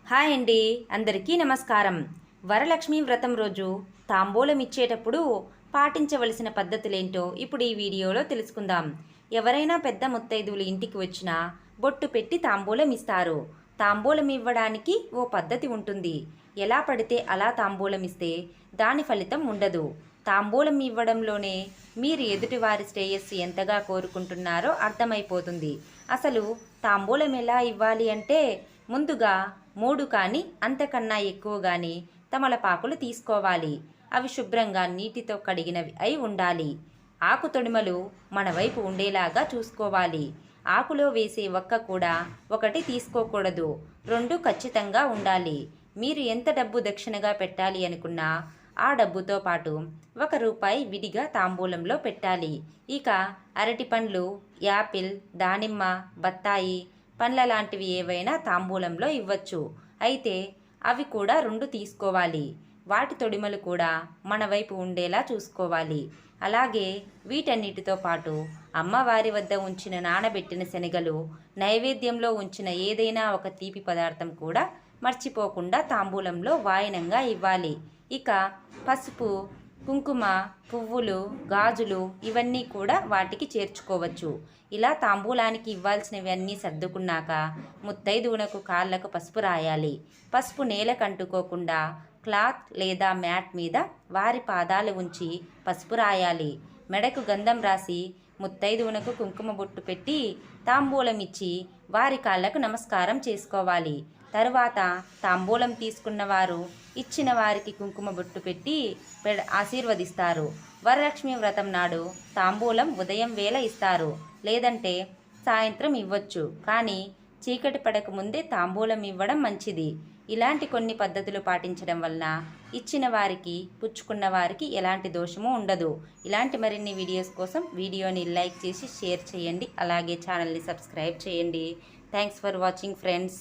Hi అండి, అందరికీ నమస్కారం. వరలక్ష్మి వ్రతం రోజు తాంబూలం ఇచ్చేటప్పుడు పాటించవలసిన పద్ధతులేంటో ఇప్పుడు ఈ వీడియోలో తెలుసుకుందాం. ఎవరైనా పెద్ద ముత్తైదువులు ఇంటికి వచ్చినా బొట్టు పెట్టి తాంబూలం ఇస్తారు. తాంబూలం ఇవ్వడానికి ఓ పద్ధతి ఉంటుంది. ఎలా పడితే అలా తాంబూలం ఇస్తే దాని ఫలితం ఉండదు. తాంబూలం ఇవ్వడంలోనే మీరు ఎదుటివారి శ్రేయస్సు ఎంతగా కోరుకుంటున్నారో అర్థమైపోతుంది. అసలు తాంబూలం ఎలా ఇవ్వాలి అంటే ముందుగా 3 కానీ అంతకన్నా ఎక్కువ కానీ తమలపాకులు తీసుకోవాలి. అవి శుభ్రంగా నీటితో కడిగినవి అయి ఉండాలి. ఆకు తొడిమలు మన వైపు ఉండేలాగా చూసుకోవాలి. ఆకులో వేసే ఒక్క కూడా ఒకటి తీసుకోకూడదు, 2 ఖచ్చితంగా ఉండాలి. మీరు ఎంత డబ్బు దక్షిణగా పెట్టాలి అనుకున్నా ఆ డబ్బుతో పాటు ₹1 విడిగా తాంబూలంలో పెట్టాలి. ఇక అరటి పండ్లు, యాపిల్, దానిమ్మ, బత్తాయి పండ్ల లాంటివి ఏవైనా తాంబూలంలో ఇవ్వచ్చు. అయితే అవి కూడా 2 తీసుకోవాలి. వాటి తొడిమలు కూడా మన వైపు ఉండేలా చూసుకోవాలి. అలాగే వీటన్నిటితో పాటు అమ్మవారి వద్ద ఉంచిన నానబెట్టిన శనగలు, నైవేద్యంలో ఉంచిన ఏదైనా ఒక తీపి పదార్థం కూడా మర్చిపోకుండా తాంబూలంలో వాయనంగా ఇవ్వాలి. ఇక పసుపు, కుంకుమ, పువ్వులు, గాజులు ఇవన్నీ కూడా వాటికి చేర్చుకోవచ్చు. ఇలా తాంబూలానికి ఇవ్వాల్సినవన్నీ సర్దుకున్నాక ముత్తైదువునకు కాళ్ళకు పసుపు రాయాలి. పసుపు నేలకు అంటుకోకుండా క్లాత్ లేదా మ్యాట్ మీద వారి పాదాలు ఉంచి పసుపు రాయాలి. మెడకు గంధం రాసి ముత్తైదువునకు కుంకుమ బొట్టు పెట్టి తాంబూలం ఇచ్చి వారి కాళ్ళకు నమస్కారం చేసుకోవాలి. తరువాత తాంబూలం తీసుకున్న వారు ఇచ్చిన వారికి కుంకుమ బొట్టు పెట్టి ఆశీర్వదిస్తారు. వరలక్ష్మి వ్రతం నాడు తాంబూలం ఉదయం వేళ ఇస్తారు, లేదంటే సాయంత్రం ఇవ్వచ్చు. కానీ చీకటి పడక ముందే తాంబూలం ఇవ్వడం మంచిది. ఇలాంటి కొన్ని పద్ధతులు పాటించడం వలన ఇచ్చిన వారికి, పుచ్చుకున్న వారికి ఎలాంటి దోషము ఉండదు. ఇలాంటి మరిన్ని వీడియోస్ కోసం వీడియోని లైక్ చేసి షేర్ చేయండి. అలాగే ఛానల్ని సబ్స్క్రైబ్ చేయండి. Thanks for watching friends.